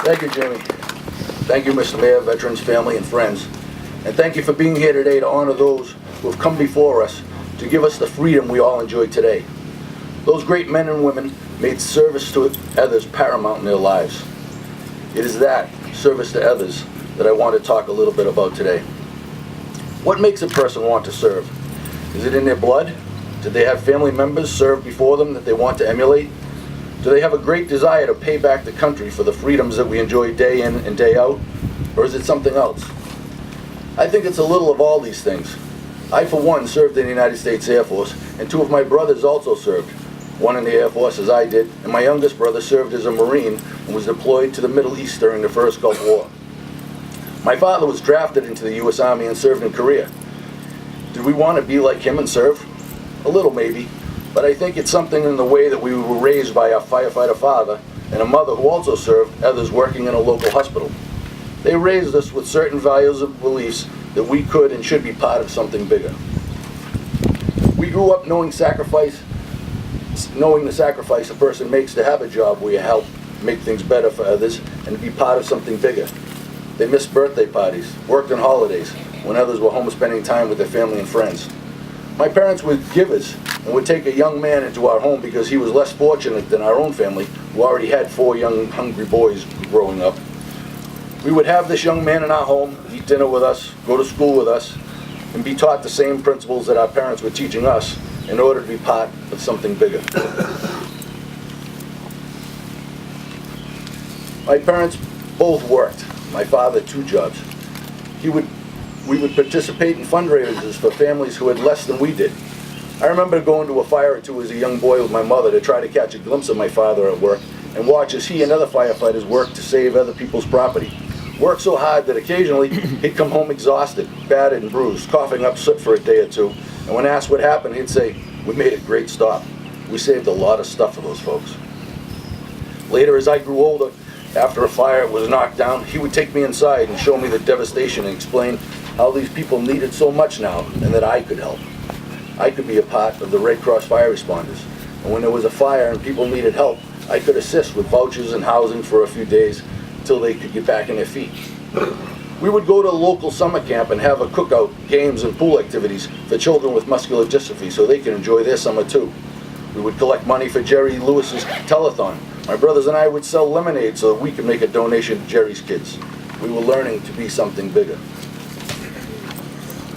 Thank you, Jimmy. Thank you, Mr. Mayor, veterans, family, and friends. And thank you for being here today to honor those who have come before us to give us the freedom we all enjoy today. Those great men and women made service to others paramount in their lives. It is that service to others that I want to talk a little bit about today. What makes a person want to serve? Is it in their blood? Did they have family members serve before them that they want to emulate? Do they have a great desire to pay back the country for the freedoms that we enjoy day in and day out? Or is it something else? I think it's a little of all these things. I, for one, served in the United States Air Force, and two of my brothers also served. One in the Air Force as I did, and my youngest brother served as a Marine and was deployed to the Middle East during the First Gulf War. My father was drafted into the U.S. Army and served in Korea. Did we want to be like him and serve? A little maybe, but I think it's something in the way that we were raised by our firefighter father and a mother who also served, others working in a local hospital. They raised us with certain values and beliefs that we could and should be part of something bigger. We grew up knowing the sacrifice a person makes to have a job where you help make things better for others and to be part of something bigger. They missed birthday parties, worked on holidays, when others were home spending time with their family and friends. My parents were givers and would take a young man into our home because he was less fortunate than our own family, who already had 4 young, hungry boys growing up. We would have this young man in our home, eat dinner with us, go to school with us, and be taught the same principles that our parents were teaching us in order to be part of something bigger. My parents both worked. My father, 2 jobs. We would participate in fundraisers for families who had less than we did. I remember going to a fire or two as a young boy with my mother to try to catch a glimpse of my father at work and watch as he and other firefighters worked to save other people's property. Worked so hard that occasionally he'd come home exhausted, battered and bruised, coughing up soot for a day or two, and when asked what happened, he'd say, "We made a great stop. We saved a lot of stuff for those folks." Later, as I grew older, after a fire was knocked down, he would take me inside and show me the devastation and explain how these people needed so much now and that I could help. I could be a part of the Red Cross fire responders, and when there was a fire and people needed help, I could assist with vouchers and housing for a few days until they could get back on their feet. We would go to a local summer camp and have a cookout, games, and pool activities for children with muscular dystrophy so they can enjoy their summer too. We would collect money for Jerry Lewis's telethon. My brothers and I would sell lemonade so that we could make a donation to Jerry's kids. We were learning to be something bigger.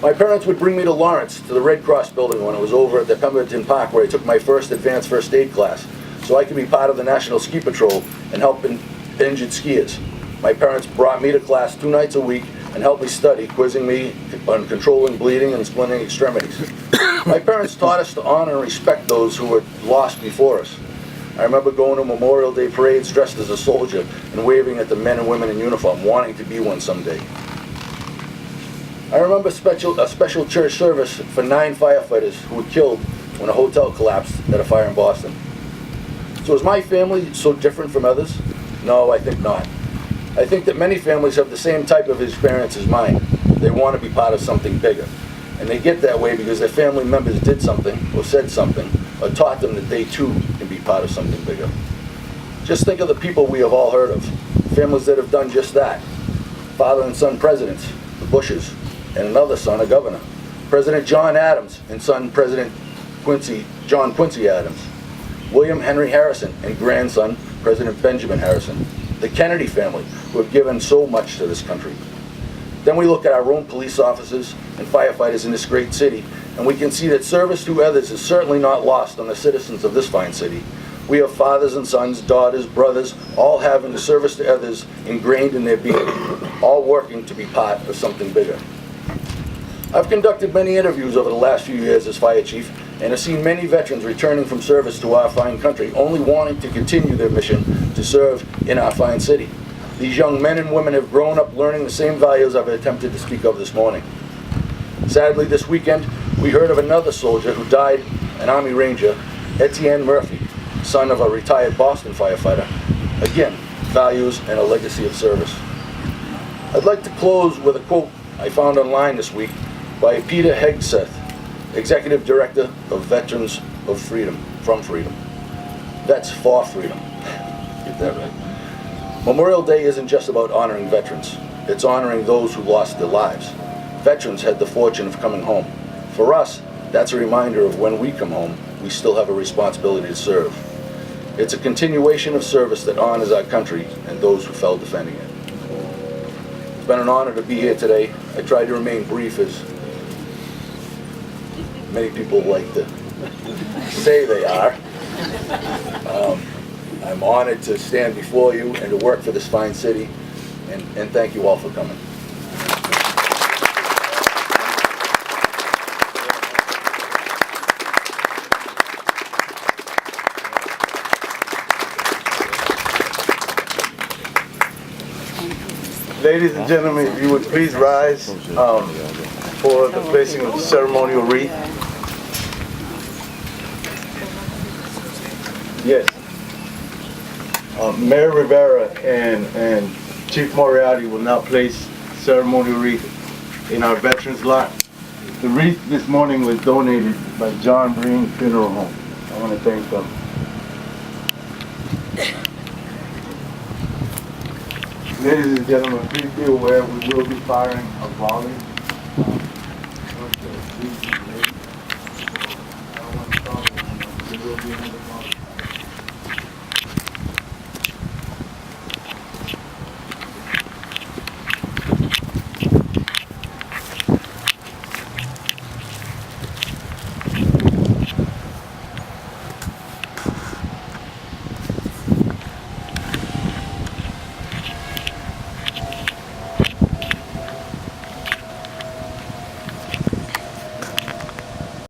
My parents would bring me to Lawrence, to the Red Cross building when it was over at the Pemberton Park where I took my first advanced first aid class, so I could be part of the National Ski Patrol and help injured skiers. My parents brought me to class 2 nights a week and helped me study, quizzing me on controlling bleeding and splinting extremities. My parents taught us to honor and respect those who were lost before us. I remember going to Memorial Day parades dressed as a soldier and waving at the men and women in uniform, wanting to be one someday. I remember a special church service for 9 firefighters who were killed when a hotel collapsed at a fire in Boston. So is my family so different from others? No, I think not. I think that many families have the same type of experience as mine. They want to be part of something bigger. And they get that way because their family members did something, or said something, or taught them that they too can be part of something bigger. Just think of the people we have all heard of. Families that have done just that. Father and son presidents, the Bushes, and another son a governor. President John Adams and son President John Quincy Adams. William Henry Harrison and grandson President Benjamin Harrison. The Kennedy family, who have given so much to this country. Then we look at our own police officers and firefighters in this great city, and we can see that service to others is certainly not lost on the citizens of this fine city. We have fathers and sons, daughters, brothers, all having the service to others ingrained in their being, all working to be part of something bigger. I've conducted many interviews over the last few years as fire chief, and have seen many veterans returning from service to our fine country, only wanting to continue their mission to serve in our fine city. These young men and women have grown up learning the same values I've attempted to speak of this morning. Sadly, this weekend, we heard of another soldier who died, an Army Ranger, Etienne Murphy, son of a retired Boston firefighter. Again, values and a legacy of service. I'd like to close with a quote I found online this week by Peter Hegseth, Executive Director of Veterans of Freedom, from Freedom. Vets for Freedom. Get that right. Memorial Day isn't just about honoring veterans. It's honoring those who lost their lives. Veterans had the fortune of coming home. For us, that's a reminder of when we come home, we still have a responsibility to serve. It's a continuation of service that honors our country and those who fell defending it. It's been an honor to be here today. I tried to remain brief, as many people like to say they are. I'm honored to stand before you and to work for this fine city, and thank you all for coming. Ladies and gentlemen, if you would please rise for the placing of the ceremonial wreath. Yes. Mayor Rivera and Chief Moriarty will now place ceremonial wreath in our veterans lot. The wreath this morning was donated by John Breen Funeral Home. I want to thank them. Ladies and gentlemen, please be aware we will be firing a volley. There will be another volley.